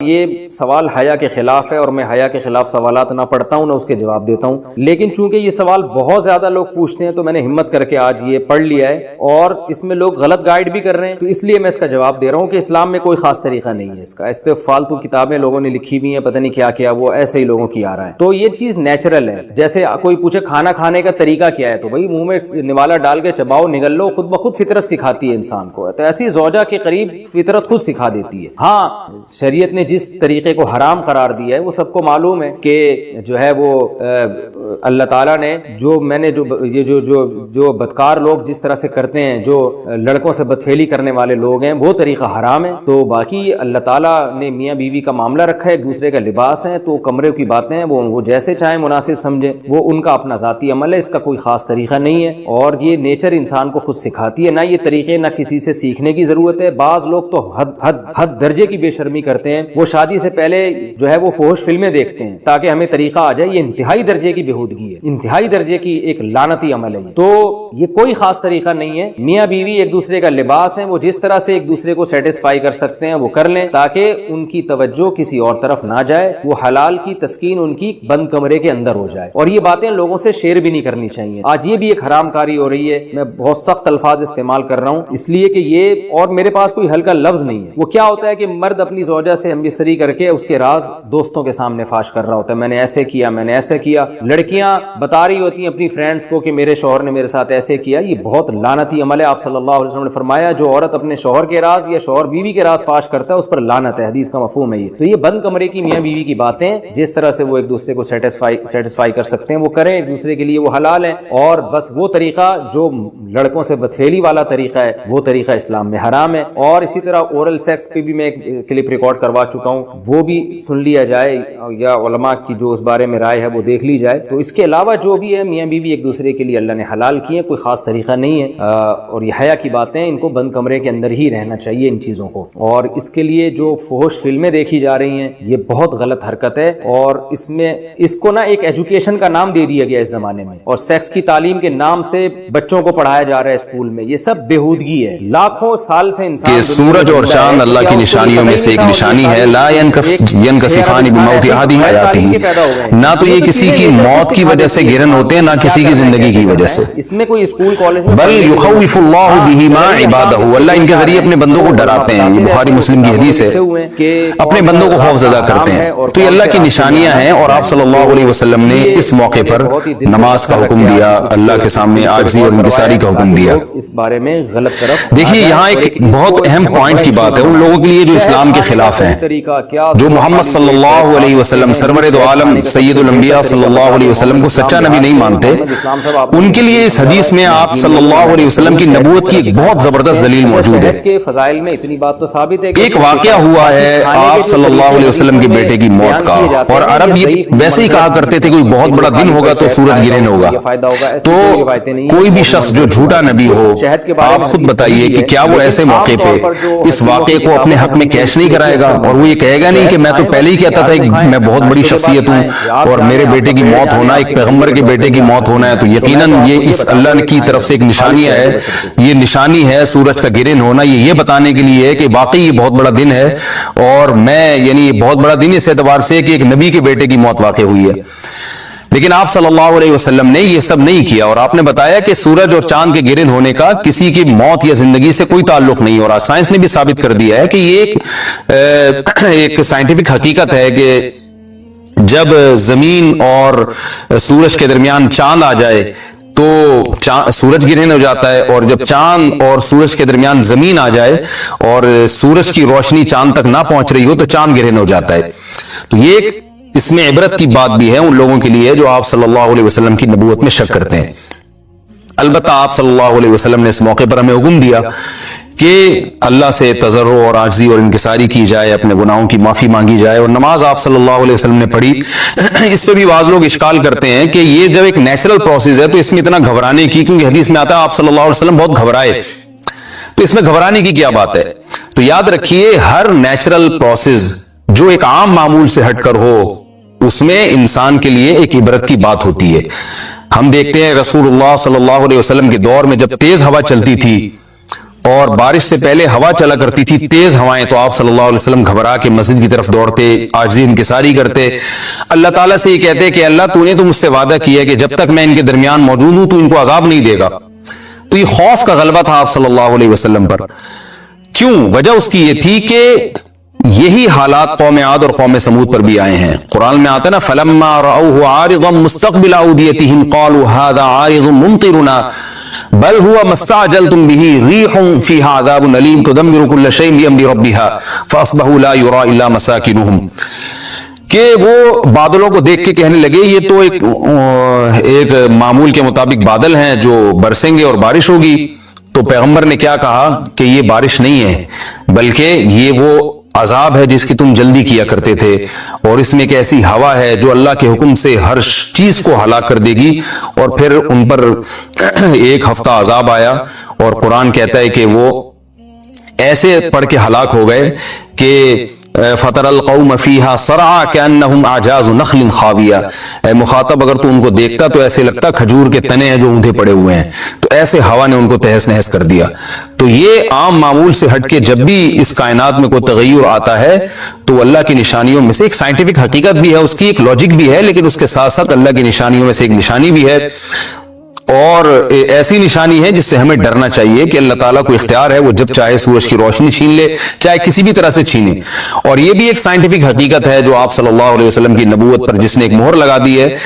یہ سوال حیا کے خلاف ہے اور میں حیا کے خلاف سوالات نہ پڑھتا ہوں نہ اس کے جواب دیتا ہوں، لیکن چونکہ یہ سوال بہت زیادہ لوگ پوچھتے ہیں تو میں نے ہمت کر کے آج یہ پڑھ لیا ہے، اور اس میں لوگ غلط گائیڈ بھی کر رہے ہیں، تو اس لیے میں اس کا جواب دے رہا ہوں کہ اسلام میں کوئی خاص طریقہ نہیں ہے اس پہ فالتو کتابیں لوگوں نے لکھی ہوئی ہیں، پتہ نہیں کیا کیا، وہ ایسے ہی لوگوں کی آ رہا ہے۔ تو یہ چیز نیچرل ہے، جیسے کوئی پوچھے کھانا کھانے کا طریقہ کیا ہے، تو بھائی منہ میں نوالا ڈال کے چباؤ، نگل لو، خود بخود فطرت سکھاتی ہے انسان کو، تو ایسی زوجہ کے قریب فطرت خود سکھا دیتی ہے۔ ہاں، شریعت نے جس طریقے کو حرام قرار دیا ہے وہ سب کو معلوم ہے کہ جو ہے وہ اللہ تعالیٰ نے جو بدکار لوگ جس طرح سے کرتے ہیں، جو لڑکوں سے بدفعلی کرنے والے لوگ ہیں، وہ طریقہ حرام ہے۔ تو باقی اللہ تعالیٰ نے میاں بیوی کا معاملہ رکھا ہے، ایک دوسرے کا لباس ہے، تو کمرے کی باتیں ہیں وہ جیسے چاہیں مناسب سمجھیں، وہ ان کا اپنا ذاتی عمل ہے، اس کا کوئی خاص طریقہ نہیں ہے، اور یہ نیچر انسان کو خود سکھاتی ہے، نہ یہ طریقے نہ کسی سے سیکھنے کی ضرورت ہے۔ بعض لوگ تو حد درجے کی بے شرمی کرتے ہیں، وہ شادی سے پہلے جو ہے وہ فحش فلمیں دیکھتے ہیں تاکہ ہمیں طریقہ آ جائے، یہ انتہائی درجے کی بےہودگی ہے، انتہائی درجے کی ایک لعنتی عمل ہے۔ تو یہ کوئی خاص طریقہ نہیں ہے، میاں بیوی ایک دوسرے کا لباس ہیں، وہ جس طرح سے ایک دوسرے کو سیٹسفائی کر سکتے ہیں وہ کر لیں، تاکہ ان کی توجہ کسی اور طرف نہ جائے، وہ حلال کی تسکین ان کی بند کمرے کے اندر ہو جائے، اور یہ باتیں لوگوں سے شیئر بھی نہیں کرنی چاہیے۔ آج یہ بھی ایک حرام کاری ہو رہی ہے، میں بہت سخت الفاظ استعمال کر رہا ہوں اس لیے کہ یہ، اور میرے پاس کوئی ہلکا لفظ نہیں ہے۔ وہ کیا ہوتا ہے کہ مرد اپنی زوجہ سے ہم بستری کر کے اس کے راز دوستوں کے سامنے فاش کر رہا ہوتا ہے، میں نے ایسے کیا، میں نے ایسے کیا، لڑکیاں بتا رہی ہوتی ہیں اپنی فرینڈز کو کہ میرے شوہر نے میرے ساتھ ایسے کیا۔ یہ بہت لعنتی عمل ہے۔ آپ صلی اللہ علیہ وسلم نے فرمایا جو عورت اپنے شوہر کے راز یا شوہر بیوی کے راز فاش کرتا ہے اس پر لعنت ہے، حدیث کا مفہوم ہے یہ۔ تو یہ بند کمرے کی میاں بیوی کی باتیں، جس طرح سے وہ ایک دوسرے کو سیٹسفائی کر سکتے ہیں وہ کریں، ایک دوسرے کے لیے وہ حلال ہیں، اور بس وہ طریقہ جو لڑکوں سے بدفعلی والا طریقہ ہے وہ طریقہ اسلام میں حرام ہے۔ اور اسی طرح اورل سیکس پہ بھی میں ایک کلپ ریکارڈ کروا چکا ہوں، وہ بھی سن لیا جائے، یا علماء کی جو اس بارے میں رائے ہے وہ دیکھ لی جائے۔ تو اس کے علاوہ جو بھی ہے میاں بیوی ایک دوسرے کے لیے اللہ نے حلال کیے، کوئی خاص طریقہ نہیں ہے، اور یہ حیا کی باتیں، ان کو بند کمرے کے اندر ہی رہنا چاہیے ان چیزوں کو۔ اور اس کے لیے جو فحش فلمیں دیکھی جا رہی ہیں یہ بہت غلط حرکت ہے، اور اس کو نا ایک ایجوکیشن کا نام دے دیا گیا اس زمانے میں، اور سیکس کی تعلیم کے نام سے بچوں کو پڑھایا جا رہا ہے اسکول میں، یہ سب بےہودگی ہے۔ لاکھوں سال سے انسان کہ سورج اور چاند اللہ کی نشانیوں میں سے ایک نشانی ہے، لا ينکسفان بموت احد حیاتہ، نہ تو یہ کسی کی موت کی وجہ سے گرن ہوتے ہیں، نہ کسی کی زندگی کی وجہ سے، اس میں کوئی اسکول کالج بل یخوف اللہ بہما عبادہ، اللہ ان کے ذریعے اپنے بندوں کو ڈراتے ہیں۔ یہ بخاری مسلم کی حدیث ہے، اپنے بندوں کو خوف زدہ کرتے ہیں۔ تو یہ اللہ کی نشانیاں ہیں، اور آپ صلی اللہ علیہ وسلم نے اس موقع پر نماز کا حکم دیا، اللہ کے سامنے عاجزی اور انکساری کا حکم دیا۔ اس بارے میں غلط طرف دیکھیے یہاں ایک بہت اہم پوائنٹ کی بات ہے ان لوگوں کے لیے جو اسلام کے خلاف ہیں، جو محمد صلی اللہ علیہ وسلم سرور دو عالم سید الانبیاء صلی اللہ علیہ وسلم کو سچا نبی نہیں مانتے، ان کے لیے اس حدیث میں آپ صلی اللہ علیہ وسلم کی نبوت کی ایک بہت زبردست دلیل موجود ہے۔ کے فضائل میں اتنی بات تو ثابت ہے کہ ایک واقعہ ہوا ہے آپ صلی اللہ علیہ وسلم کے بیٹے کی موت کا، اور عرب یہ ویسے ہی کہا کرتے تھے کوئی بہت بڑا دن ہوگا تو سورج گرہن ہوگا۔ تو کوئی بھی شخص جو جھوٹا نبی ہو، آپ خود بتائیے کہ کیا وہ ایسے موقع پہ اس واقعے کو اپنے حق میں کیش نہیں کرائے گا، اور وہ یہ کہے گا نہیں کہ میں تو پہلے ہی کہتا تھا کہ میں بہت بڑی شخصیت ہوں اور میرے بیٹے کی موت ہونا، ایک پیغمبر کے بیٹے کی موت ہونا ہے، تو یقیناً یہ اس اللہ کی طرف سے ایک نشانی ہے، یہ نشانی ہے سورج کا گرہن ہونا، یہ بتانے کے لیے ہے کہ واقعی یہ بہت بڑا دن ہے، اور میں یعنی یہ بہت بڑا دن اس اعتبار سے کہ ایک نبی کے بیٹے کی موت واقع ہوئی ہے۔ لیکن آپ صلی اللہ علیہ وسلم نے یہ سب نہیں کیا، اور آپ نے بتایا کہ سورج اور چاند کے گرہن ہونے کا کسی کی موت یا زندگی سے کوئی تعلق نہیں، اور آج سائنس نے بھی ثابت کر دیا ہے کہ یہ ایک سائنٹیفک حقیقت ہے کہ جب زمین اور سورج کے درمیان چاند آ جائے تو سورج گرہن ہو جاتا ہے، اور جب چاند اور سورج کے درمیان زمین آ جائے اور سورج کی روشنی چاند تک نہ پہنچ رہی ہو تو چاند گرہن ہو جاتا ہے۔ تو یہ اس میں عبرت کی بات بھی ہے ان لوگوں کے لیے جو آپ صلی اللہ علیہ وسلم کی نبوت میں شک کرتے ہیں۔ البتہ آپ صلی اللہ علیہ وسلم نے اس موقع پر ہمیں حکم دیا کہ اللہ سے تضرع اور عاجزی اور انکساری کی جائے، اپنے گناہوں کی معافی مانگی جائے، اور نماز آپ صلی اللہ علیہ وسلم نے پڑھی۔ اس پہ بھی بعض لوگ اشکال کرتے ہیں کہ یہ جب ایک نیچرل پروسیس ہے تو اس میں اتنا گھبرانے کی، کیونکہ حدیث میں آتا ہے آپ صلی اللہ علیہ وسلم بہت گھبرائے، تو اس میں گھبرانے کی کیا بات ہے؟ تو یاد رکھیے ہر نیچرل پروسیس جو ایک عام معمول سے ہٹ کر ہو اس میں انسان کے لیے ایک عبرت کی بات ہوتی ہے۔ ہم دیکھتے ہیں رسول اللہ صلی اللہ علیہ وسلم کے دور میں جب تیز ہوا چلتی تھی اور بارش سے پہلے ہوا چلا کرتی تھی، تیز ہوائیں، تو آپ صلی اللہ علیہ وسلم گھبرا کے مسجد کی طرف دوڑتے، عاجزی انکساری کرتے، اللہ تعالیٰ سے یہ کہتے کہ اللہ تو نے تو مجھ سے وعدہ کیا کہ جب تک میں ان کے درمیان موجود ہوں تو ان کو عذاب نہیں دے گا۔ تو یہ خوف کا غلبہ تھا آپ صلی اللہ علیہ وسلم پر۔ کیوں؟ وجہ اس کی یہ تھی کہ یہی حالات قوم عاد اور قوم سمود پر بھی آئے ہیں۔ قرآن میں آتا ہے نا فَلَمَّا رَأَوْهُ عَارِضًا مُسْتَقْبِلَ أَوْدِيَتِهِمْ قَالُوا هَذَا عَارِضٌ مُمْطِرُنَا بل هو ما استعجلتم به ريح فيها عذاب أليم تدمر كل شيء بأمر ربها فأصبحوا لا يرى إلا مساكنهم، کہ وہ بادلوں کو دیکھ کے کہنے لگے یہ تو ایک معمول کے مطابق بادل ہیں جو برسیں گے اور بارش ہوگی۔ تو پیغمبر نے کیا کہا کہ یہ بارش نہیں ہے بلکہ یہ وہ عذاب ہے جس کی تم جلدی کیا کرتے تھے، اور اس میں ایک ایسی ہوا ہے جو اللہ کے حکم سے ہر چیز کو ہلاک کر دے گی۔ اور پھر ان پر ایک ہفتہ عذاب آیا، اور قرآن کہتا ہے کہ وہ ایسے پڑھ کے ہلاک ہو گئے کہ فَتَرَى الْقَوْمَ فِيهَا صَرْعَىٰ كَأَنَّهُمْ أَعْجَازُ نَخْلٍ خَاوِيَةٍ، اے مخاطب اگر تو ان کو دیکھتا تو ایسے لگتا کھجور کے تنے ہیں جو اوندھے پڑے ہوئے ہیں، تو ایسے ہوا نے ان کو تہس نہس کر دیا۔ تو یہ عام معمول سے ہٹ کے جب بھی اس کائنات میں کوئی تغیر آتا ہے تو اللہ کی نشانیوں میں سے ایک سائنٹیفک حقیقت بھی ہے، اس کی ایک لاجک بھی ہے، لیکن اس کے ساتھ ساتھ اللہ کی نشانیوں میں سے ایک نشانی بھی ہے، اور ایسی نشانی ہے جس سے ہمیں ڈرنا چاہیے کہ اللہ تعالیٰ کو اختیار ہے، وہ جب چاہے سورج کی روشنی چھین لے، چاہے کسی بھی طرح سے چھینے۔ اور یہ بھی ایک سائنٹیفک حقیقت ہے جو آپ صلی اللہ علیہ وسلم کی نبوت پر جس نے ایک مہر لگا دی ہے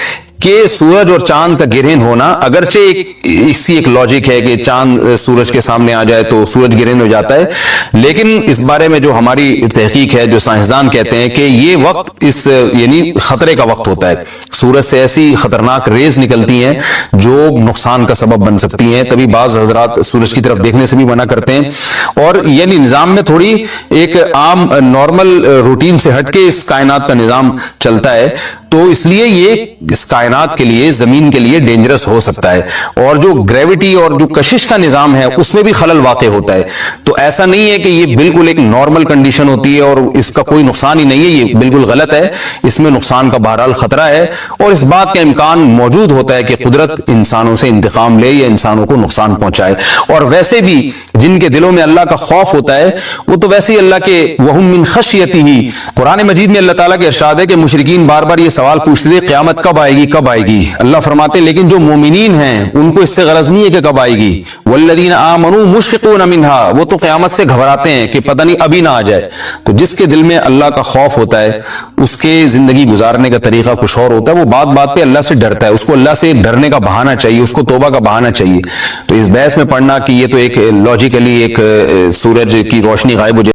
کہ سورج اور چاند کا گرہن ہونا، اگرچہ اس کی ایک لاجک ہے کہ چاند سورج کے سامنے آ جائے تو سورج گرہن ہو جاتا ہے، لیکن اس بارے میں جو hماری تحقیق ہے، جو سائنسدان کہتے ہیں کہ یہ وقت اس یعنی خطرے کا وقت ہوتا ہے، سورج سے ایسی خطرناک ریز نکلتی ہیں جو نقصان کا سبب بن سکتی ہیں، تبھی بعض حضرات سورج کی طرف دیکھنے سے بھی منع کرتے ہیں۔ اور یعنی نظام میں تھوڑی ایک عام نارمل روٹین سے ہٹ کے اس کائنات کا نظام چلتا ہے، تو اس لیے یہ اس کائنات کے لیے، زمین کے لیے ڈینجرس ہو سکتا ہے، اور جو گریوٹی اور جو کشش کا نظام ہے اس میں بھی خلل واقع ہوتا ہے۔ تو ایسا نہیں ہے کہ یہ بالکل ایک نارمل کنڈیشن ہوتی ہے اور اس کا کوئی نقصان ہی نہیں ہے، یہ بالکل غلط ہے، اس میں نقصان کا بہرحال خطرہ ہے، اور اس بات کا امکان موجود ہوتا ہے کہ قدرت انسانوں سے انتقام لے یا انسانوں کو نقصان پہنچائے۔ اور ویسے بھی جن کے دلوں میں اللہ کا خوف ہوتا ہے وہ تو ویسے ہی اللہ کے وَهُم مِّن خَشْيَتِهِ، قرآن مجید میں اللہ تعالیٰ کے ارشاد ہے کہ مشرکین بار بار یہ سوال پوچھتے تھے قیامت کب آئے گی کب آئے گی، اللہ فرماتے ہیں لیکن جو مومنین ہیں ان کو اس سے غرض نہیں ہے کہ کب آئے گی، والذین آمنوا مشفقون منها، وہ تو قیامت سے گھبراتے ہیں کہ پتہ نہیں ابھی نہ آ جائے۔ تو جس کے دل میں اللہ کا خوف ہوتا ہے اس کے زندگی گزارنے کا طریقہ کچھ اور ہوتا ہے، وہ بات بات پہ اللہ سے ڈرتا ہے، اس کو اللہ سے ڈرنے کا بہانہ چاہیے، اس کو توبہ کا بہانہ چاہیے۔ تو اس بحث میں پڑھنا کہ یہ تو ایک لاجیکلی ایک سورج کی روشنی غائب ہو جائے